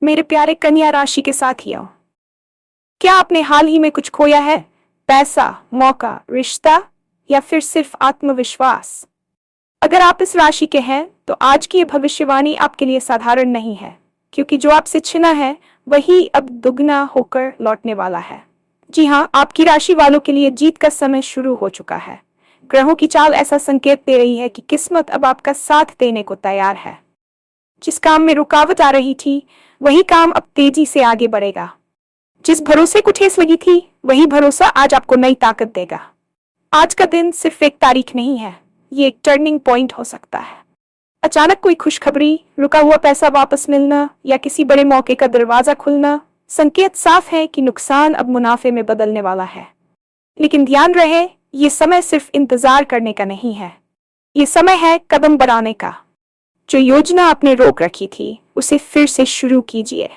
मेरे प्यारे कन्या राशि के साथियों, क्या आपने हाल ही में कुछ खोया है? पैसा, मौका, रिश्ता या फिर सिर्फ आत्मविश्वास? अगर आप इस राशि के हैं तो आज की ये भविष्यवाणी आपके लिए साधारण नहीं है, क्योंकि जो आपसे छिना है वही अब दुगना होकर लौटने वाला है। जी हाँ, आपकी राशि वालों के लिए जीत का समय शुरू हो चुका है। ग्रहों की चाल ऐसा संकेत दे रही है कि किस्मत अब आपका साथ देने को तैयार है। जिस काम में रुकावट आ रही थी वही काम अब तेजी से आगे बढ़ेगा। जिस भरोसे को ठेस लगी थी वही भरोसा आज आपको नई ताकत देगा। आज का दिन सिर्फ एक तारीख नहीं है, ये एक टर्निंग पॉइंट हो सकता है। अचानक कोई खुशखबरी, रुका हुआ पैसा वापस मिलना या किसी बड़े मौके का दरवाजा खुलना, संकेत साफ है कि नुकसान अब मुनाफे में बदलने वाला है। लेकिन ध्यान रहे, ये समय सिर्फ इंतजार करने का नहीं है, ये समय है कदम बढ़ाने का। जो योजना आपने रोक रखी थी उसे फिर से शुरू कीजिए।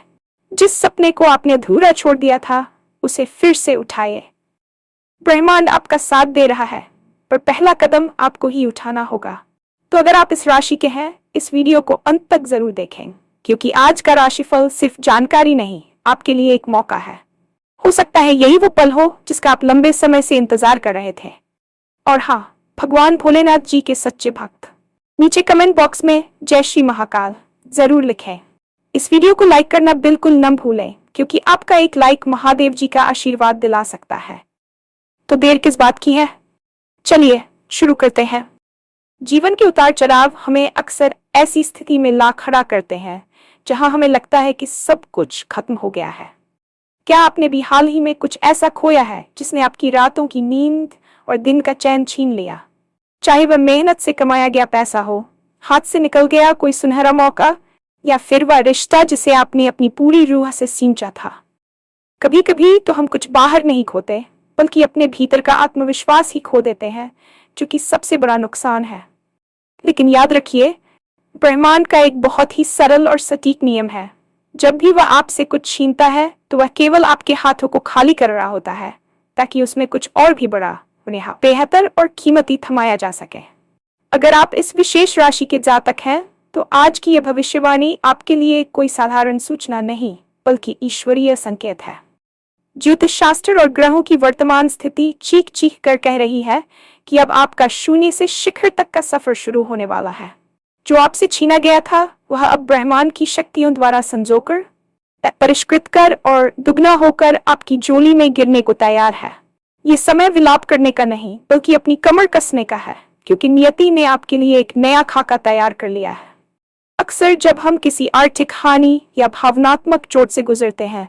जिस सपने को आपने अधूरा छोड़ दिया था उसे फिर से उठाइए। ब्रह्मांड आपका साथ दे रहा है, पर पहला कदम आपको ही उठाना होगा। तो अगर आप इस राशि के हैं, इस वीडियो को अंत तक जरूर देखें, क्योंकि आज का राशिफल सिर्फ जानकारी नहीं, आपके लिए एक मौका है। हो सकता है यही वो पल हो जिसका आप लंबे समय से इंतजार कर रहे थे। और हाँ, भगवान भोलेनाथ जी के सच्चे भक्त नीचे कमेंट बॉक्स में जय श्री महाकाल जरूर लिखें। इस वीडियो को लाइक करना बिल्कुल न भूलें, क्योंकि आपका एक लाइक महादेव जी का आशीर्वाद दिला सकता है। तो देर किस बात की है, चलिए शुरू करते हैं। जीवन के उतार चढ़ाव हमें अक्सर ऐसी स्थिति में ला खड़ा करते हैं जहां हमें लगता है कि सब कुछ खत्म हो गया है। क्या आपने भी हाल ही में कुछ ऐसा खोया है जिसने आपकी रातों की नींद और दिन का चैन छीन लिया? चाहे वह मेहनत से कमाया गया पैसा हो, हाथ से निकल गया कोई सुनहरा मौका, या फिर वह रिश्ता जिसे आपने अपनी पूरी रूह से सींचा था। कभी कभी तो हम कुछ बाहर नहीं खोते, बल्कि अपने भीतर का आत्मविश्वास ही खो देते हैं, जो कि सबसे बड़ा नुकसान है। लेकिन याद रखिए, ब्रह्मांड का एक बहुत ही सरल और सटीक नियम है। जब भी वह आपसे कुछ छीनता है तो वह केवल आपके हाथों को खाली कर रहा होता है, ताकि उसमें कुछ और भी बड़ा, उन्हें बेहतर और कीमती थमाया जा सके। अगर आप इस विशेष राशि के जातक हैं तो आज की यह भविष्यवाणी आपके लिए कोई साधारण सूचना नहीं, बल्कि ईश्वरीय संकेत है। ज्योतिष शास्त्र और ग्रहों की वर्तमान स्थिति चीख चीख कर कह रही है कि अब आपका शून्य से शिखर तक का सफर शुरू होने वाला है। जो आपसे छीना गया था वह अब ब्रह्मांड की शक्तियों द्वारा संजोकर, परिष्कृत कर और दुगना होकर आपकी झोली में गिरने को तैयार है। ये समय विलाप करने का नहीं, बल्कि अपनी कमर कसने का है, क्योंकि नियति ने आपके लिए एक नया खाका तैयार कर लिया है। अक्सर जब हम किसी आर्थिक हानि या भावनात्मक चोट से गुजरते हैं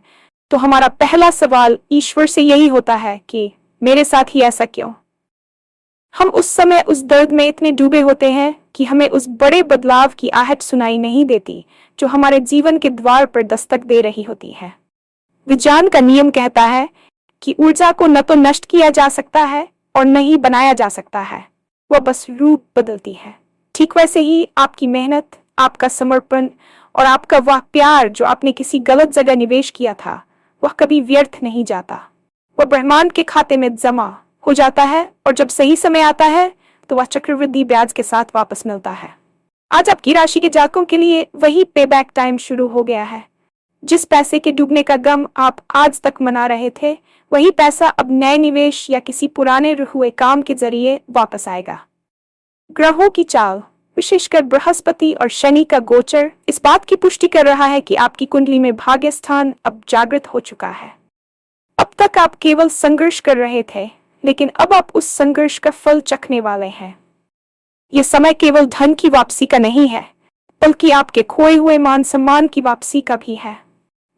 तो हमारा पहला सवाल ईश्वर से यही होता है कि मेरे साथ ही ऐसा क्यों? हम उस समय उस दर्द में इतने डूबे होते हैं कि हमें उस बड़े बदलाव की आहट सुनाई नहीं देती जो हमारे जीवन के द्वार पर दस्तक दे रही होती है। विज्ञान का नियम कहता है कि ऊर्जा को न तो नष्ट किया जा सकता है और न ही बनाया जा सकता है, वह बस रूप बदलती है। ठीक वैसे ही आपकी मेहनत, आपका समर्पण और आपका वह प्यार जो आपने किसी गलत जगह निवेश किया था, वह कभी व्यर्थ नहीं जाता। वह ब्रह्मांड के खाते में जमा हो जाता है और जब सही समय आता है तो वह चक्रवृद्धि ब्याज के साथ वापस मिलता है। आज आपकी राशि के जातकों के लिए वही पेबैक टाइम शुरू हो गया है। जिस पैसे के डूबने का गम आप आज तक मना रहे थे, वही पैसा अब नए निवेश या किसी पुराने हुए काम के जरिए वापस आएगा। ग्रहों की चाल, विशेषकर बृहस्पति और शनि का गोचर, इस बात की पुष्टि कर रहा है कि आपकी कुंडली में भाग्य स्थान अब जागृत हो चुका है। अब तक आप केवल संघर्ष कर रहे थे, लेकिन अब आप उस संघर्ष का फल चखने वाले हैं। यह समय केवल धन की वापसी का नहीं है, बल्कि आपके खोए हुए मान सम्मान की वापसी का भी है।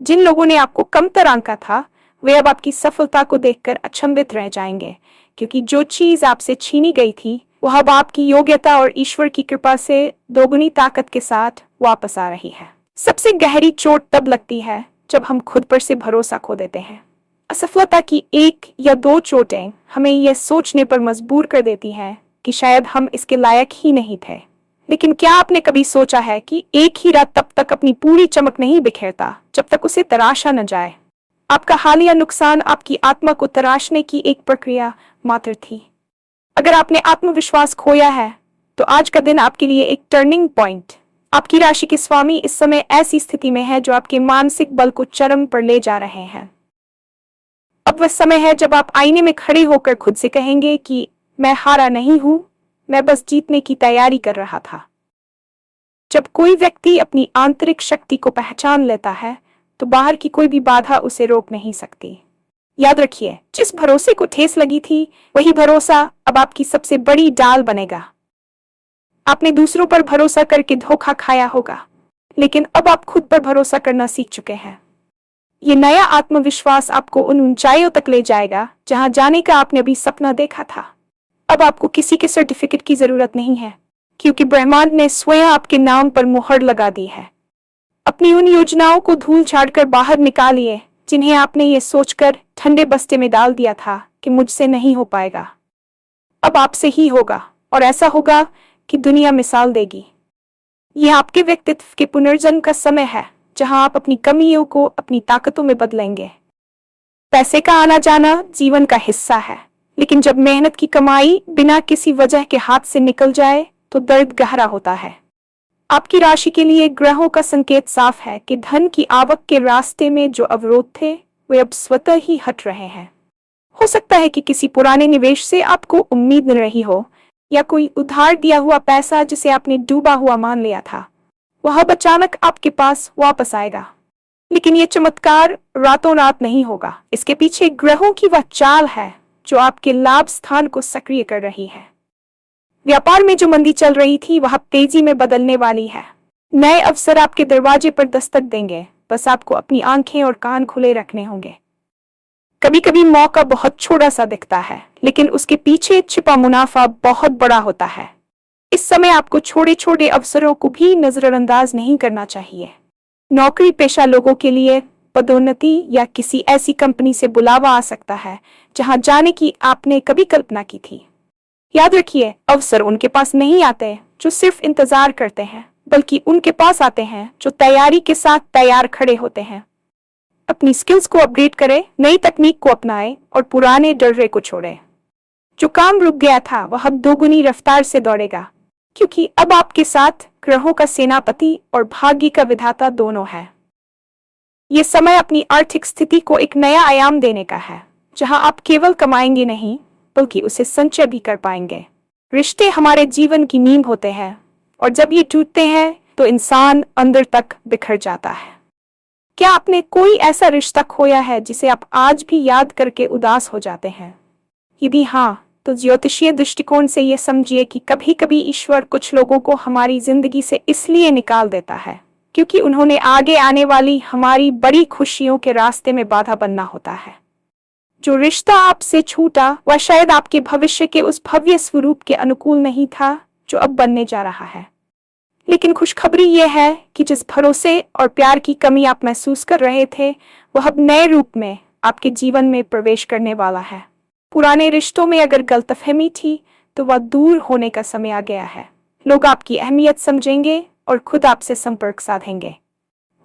जिन लोगों ने आपको कमतर आंका था, वे अब आपकी सफलता को देखकर अचंभित रह जाएंगे, क्योंकि जो चीज आपसे छीनी गई थी वह अब आपकी योग्यता और ईश्वर की कृपा से दोगुनी ताकत के साथ वापस आ रही है। सबसे गहरी चोट तब लगती है जब हम खुद पर से भरोसा खो देते हैं। असफलता की एक या दो चोटें हमें यह सोचने पर मजबूर कर देती हैं कि शायद हम इसके लायक ही नहीं थे। लेकिन क्या आपने कभी सोचा है कि एक हीरा तब तक अपनी पूरी चमक नहीं बिखेरता जब तक उसे तराशा न जाए? आपका हालिया नुकसान आपकी आत्मा को तराशने की एक प्रक्रिया मात्र थी। अगर आपने आत्मविश्वास खोया है तो आज का दिन आपके लिए एक टर्निंग पॉइंट, आपकी राशि के स्वामी इस समय ऐसी स्थिति में है जो आपके मानसिक बल को चरम पर ले जा रहे हैं। अब वह समय है जब आप आईने में खड़े होकर खुद से कहेंगे कि मैं हारा नहीं हूं, मैं बस जीतने की तैयारी कर रहा था। जब कोई व्यक्ति अपनी आंतरिक शक्ति को पहचान लेता है तो बाहर की कोई भी बाधा उसे रोक नहीं सकती। याद रखिए, जिस भरोसे को ठेस लगी थी वही भरोसा अब आपकी सबसे बड़ी डाल बनेगा। आपने दूसरों पर भरोसा करके धोखा खाया होगा, लेकिन अब आप खुद पर भरोसा करना सीख चुके हैं। ये नया आत्मविश्वास आपको उन ऊंचाइयों तक ले जाएगा जहां जाने का आपने अभी सपना देखा था। अब आपको किसी के सर्टिफिकेट की जरूरत नहीं है, क्योंकि ब्रह्मांड ने स्वयं आपके नाम पर मुहर लगा दी है। अपनी उन योजनाओं को धूल झाड़कर बाहर निकालिए जिन्हें आपने ये सोचकर ठंडे बस्ते में डाल दिया था कि मुझसे नहीं हो पाएगा। अब आपसे ही होगा, और ऐसा होगा कि दुनिया मिसाल देगी। यह आपके व्यक्तित्व के पुनर्जन्म का समय है, जहां आप अपनी कमियों को अपनी ताकतों में बदलेंगे। पैसे का आना जाना जीवन का हिस्सा है, लेकिन जब मेहनत की कमाई बिना किसी वजह के हाथ से निकल जाए तो दर्द गहरा होता है। आपकी राशि के लिए ग्रहों का संकेत साफ है कि धन की आवक के रास्ते में जो अवरोध थे वे अब स्वतः ही हट रहे हैं। हो सकता है कि किसी पुराने निवेश से आपको उम्मीद न रही हो, या कोई उधार दिया हुआ पैसा जिसे आपने डूबा हुआ मान लिया था वह अब अचानक आपके पास वापस आएगा। लेकिन यह चमत्कार रातों रात नहीं होगा। इसके पीछे ग्रहों की वह चाल है जो आपके लाभ स्थान को सक्रिय कर रही है। व्यापार में जो मंदी चल रही थी वह तेजी में बदलने वाली है। नए अवसर आपके दरवाजे पर दस्तक देंगे, बस आपको अपनी आंखें और कान खुले रखने होंगे। कभी कभी मौका बहुत छोटा सा दिखता है, लेकिन उसके पीछे छिपा मुनाफा बहुत बड़ा होता है। इस समय आपको छोटे छोटे अवसरों को भी नजरअंदाज नहीं करना चाहिए। नौकरी पेशा लोगों के लिए पदोन्नति या किसी ऐसी कंपनी से बुलावा आ सकता है जहां जाने की आपने कभी कल्पना की थी। याद रखिए, अवसर उनके पास नहीं आते जो सिर्फ इंतजार करते हैं, बल्कि उनके पास आते हैं जो तैयारी के साथ तैयार खड़े होते हैं। अपनी स्किल्स को अपग्रेड करें, नई तकनीक को अपनाएं और पुराने डर्रे को छोड़ें। जो काम रुक गया था वह अब दोगुनी रफ्तार से दौड़ेगा, क्योंकि अब आपके साथ ग्रहों का सेनापति और भाग्य का विधाता दोनों है। ये समय अपनी आर्थिक स्थिति को एक नया आयाम देने का है, जहां आप केवल कमाएंगे नहीं बल्कि उसे संचय भी कर पाएंगे। रिश्ते हमारे जीवन की नींव होते हैं, और जब ये टूटते हैं तो इंसान अंदर तक बिखर जाता है। क्या आपने कोई ऐसा रिश्ता खोया है जिसे आप आज भी याद करके उदास हो जाते हैं? यदि हाँ, तो ज्योतिषीय दृष्टिकोण से यह समझिए कि कभी कभी ईश्वर कुछ लोगों को हमारी जिंदगी से इसलिए निकाल देता है क्योंकि उन्होंने आगे आने वाली हमारी बड़ी खुशियों के रास्ते में बाधा बनना होता है। जो रिश्ता आपसे छूटा वह शायद आपके भविष्य के उस भव्य स्वरूप के अनुकूल नहीं था जो अब बनने जा रहा है। लेकिन खुशखबरी यह है कि जिस भरोसे और प्यार की कमी आप महसूस कर रहे थे वह अब नए रूप में आपके जीवन में प्रवेश करने वाला है। पुराने रिश्तों में अगर गलतफहमी थी तो वह दूर होने का समय आ गया है। लोग आपकी अहमियत समझेंगे और खुद आपसे संपर्क साधेंगे।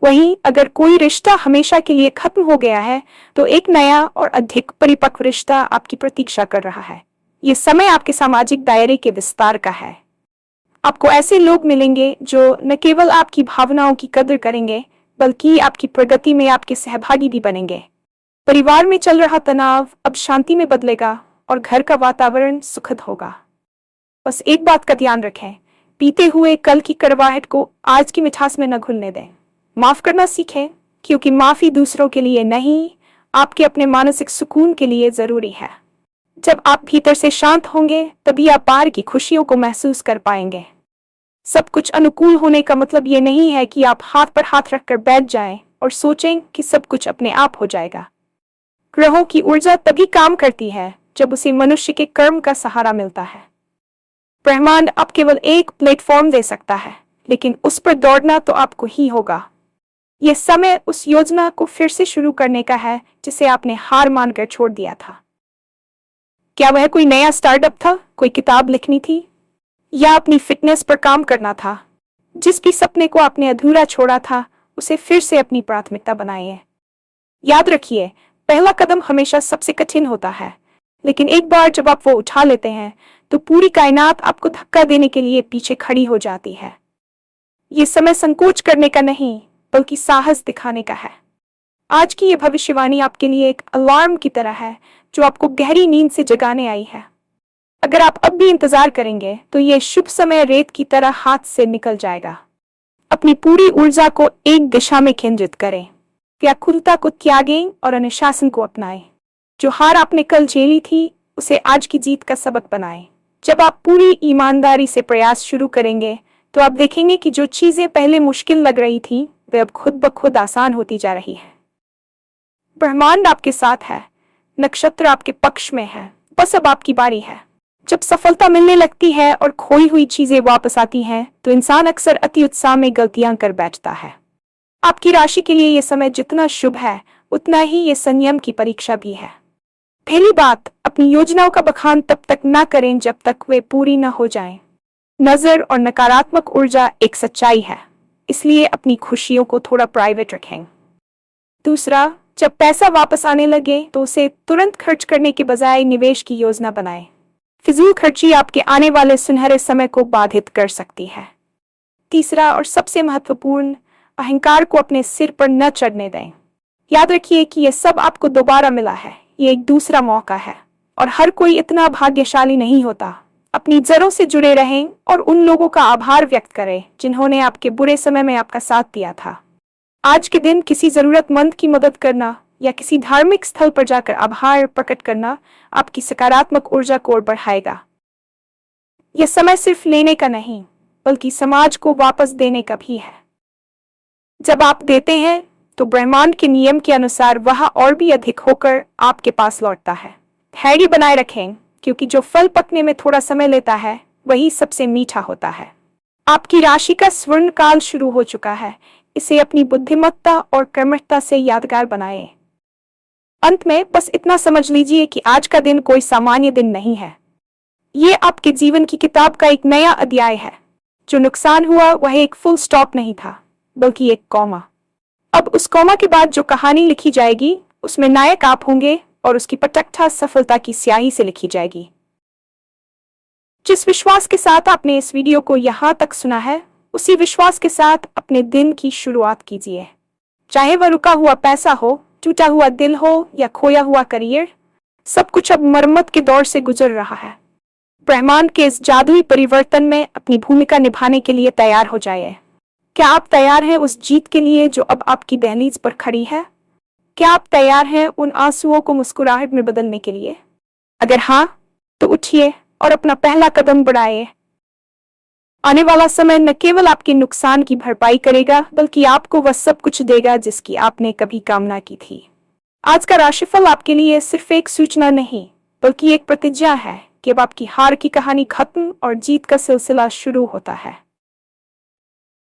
वहीं अगर कोई रिश्ता हमेशा के लिए खत्म हो गया है तो एक नया और अधिक परिपक्व रिश्ता आपकी प्रतीक्षा कर रहा है। ये समय आपके सामाजिक दायरे के विस्तार का है। आपको ऐसे लोग मिलेंगे जो न केवल आपकी भावनाओं की कदर करेंगे बल्कि आपकी प्रगति में आपके सहभागी भी बनेंगे। परिवार में चल रहा तनाव अब शांति में बदलेगा और घर का वातावरण सुखद होगा। बस एक बात का ध्यान रखें, बीते हुए कल की कड़वाहट को आज की मिठास में न घुलने दें। माफ करना सीखें, क्योंकि माफी दूसरों के लिए नहीं, आपके अपने मानसिक सुकून के लिए जरूरी है। जब आप भीतर से शांत होंगे तभी आप बाहर की खुशियों को महसूस कर पाएंगे। सब कुछ अनुकूल होने का मतलब ये नहीं है कि आप हाथ पर हाथ रखकर बैठ जाएं और सोचें कि सब कुछ अपने आप हो जाएगा। ग्रहों की ऊर्जा तभी काम करती है जब उसे मनुष्य के कर्म का सहारा मिलता है। ब्रह्मांड आप केवल एक प्लेटफॉर्म दे सकता है, लेकिन उस पर दौड़ना तो आपको ही होगा। यह समय उस योजना को फिर से शुरू करने का है जिसे आपने हार मानकर छोड़ दिया था। क्या वह कोई नया स्टार्टअप था, कोई किताब लिखनी थी, या अपनी फिटनेस पर काम करना था? जिस भी सपने को आपने अधूरा छोड़ा था उसे फिर से अपनी प्राथमिकता बनाइए। याद रखिए, पहला कदम हमेशा सबसे कठिन होता है, लेकिन एक बार जब आप वो उठा लेते हैं तो पूरी कायनात आपको धक्का देने के लिए पीछे खड़ी हो जाती है। ये समय संकोच करने का नहीं, बल्कि साहस दिखाने का है। आज की ये भविष्यवाणी आपके लिए एक अलार्म की तरह है, जो आपको गहरी नींद से जगाने आई है। अगर आप अब भी इंतजार करेंगे, तो ये शुभ समय रेत की तरह हाथ से निकल जाएगा। अपनी पूरी ऊर्जा को एक दिशा में केंद्रित करें, व्याकुलता को त्यागें और अनुशासन को अपनाएं। जो हार आपने कल झेली थी, उसे आज की जीत का सबक बनाएं। जब आप पूरी ईमानदारी से प्रयास शुरू करेंगे, तो आप देखेंगे कि जो चीजें पहले मुश्किल लग रही थी, वे अब खुद ब खुद आसान होती जा रही है। ब्रह्मांड आपके साथ है, नक्षत्र आपके पक्ष में है। बस अब आपकी बारी है। जब सफलता मिलने लगती है और खोई हुई चीजें वापस आती हैं, तो इंसान अक्सर अति उत्साह में गलतियां कर बैठता है। आपकी राशि के लिए यह समय जितना शुभ है, उतना ही ये संयम की परीक्षा भी है। पहली बात, अपनी योजनाओं का बखान तब तक ना करें जब तक वे पूरी न हो जाएं। नजर और नकारात्मक ऊर्जा एक सच्चाई है, इसलिए अपनी खुशियों को थोड़ा प्राइवेट रखें। दूसरा, जब पैसा वापस आने लगे, तो उसे तुरंत खर्च करने के बजाय निवेश की योजना बनाएं। फिजूल खर्ची आपके आने वाले सुनहरे समय को बाधित कर सकती है। तीसरा और सबसे महत्वपूर्ण, अहंकार को अपने सिर पर न चढ़ने दें। याद रखिए कि यह सब आपको दोबारा मिला है, ये एक दूसरा मौका है, और हर कोई इतना भाग्यशाली नहीं होता। अपनी जड़ों से जुड़े रहें और उन लोगों का आभार व्यक्त करें जिन्होंने आपके बुरे समय में आपका साथ दिया था। आज के दिन किसी जरूरतमंद की मदद करना या किसी धार्मिक स्थल पर जाकर आभार प्रकट करना आपकी सकारात्मक ऊर्जा को और बढ़ाएगा। यह समय सिर्फ लेने का नहीं, बल्कि समाज को वापस देने का भी है। जब आप देते हैं, तो ब्रह्मांड के नियम के अनुसार वह और भी अधिक होकर आपके पास लौटता है। धैर्य बनाए रखें, क्योंकि जो फल पकने में थोड़ा समय लेता है, वही सबसे मीठा होता है। आपकी राशि का स्वर्ण काल शुरू हो चुका है। इसे अपनी बुद्धिमत्ता और कर्मठता से यादगार बनाएं। अंत में बस इतना समझ लीजिए कि आज का दिन कोई सामान्य दिन नहीं है। ये आपके जीवन की किताब का एक नया अध्याय है। जो नुकसान हुआ, वह एक फुल स्टॉप नहीं था, बल्कि एक कॉमा। अब उस कॉमा के बाद जो कहानी लिखी जाएगी, उसमें नायक आप होंगे और उसकी पटकथा सफलता की स्याही से लिखी जाएगी। जिस विश्वास के साथ आपने इस वीडियो को यहाँ तक सुना है, उसी विश्वास के साथ अपने दिन की शुरुआत कीजिए। चाहे वह रुका हुआ पैसा हो, टूटा हुआ दिल हो या खोया हुआ करियर, सब कुछ अब मरम्मत के दौर से गुजर रहा है। ब्रह्मांड के इस जादुई परिवर्तन में अपनी भूमिका निभाने के लिए तैयार हो जाइए। क्या आप तैयार हैं उस जीत के लिए जो अब आपकी दहलीज पर खड़ी है? क्या आप तैयार हैं उन आंसुओं को मुस्कुराहट में बदलने के लिए? अगर हाँ, तो उठिए और अपना पहला कदम बढ़ाइए। आने वाला समय न केवल आपके नुकसान की भरपाई करेगा, बल्कि आपको वह सब कुछ देगा जिसकी आपने कभी कामना की थी। आज का राशिफल आपके लिए सिर्फ एक सूचना नहीं, बल्कि एक प्रतिज्ञा है कि अब आपकी हार की कहानी खत्म और जीत का सिलसिला शुरू होता है।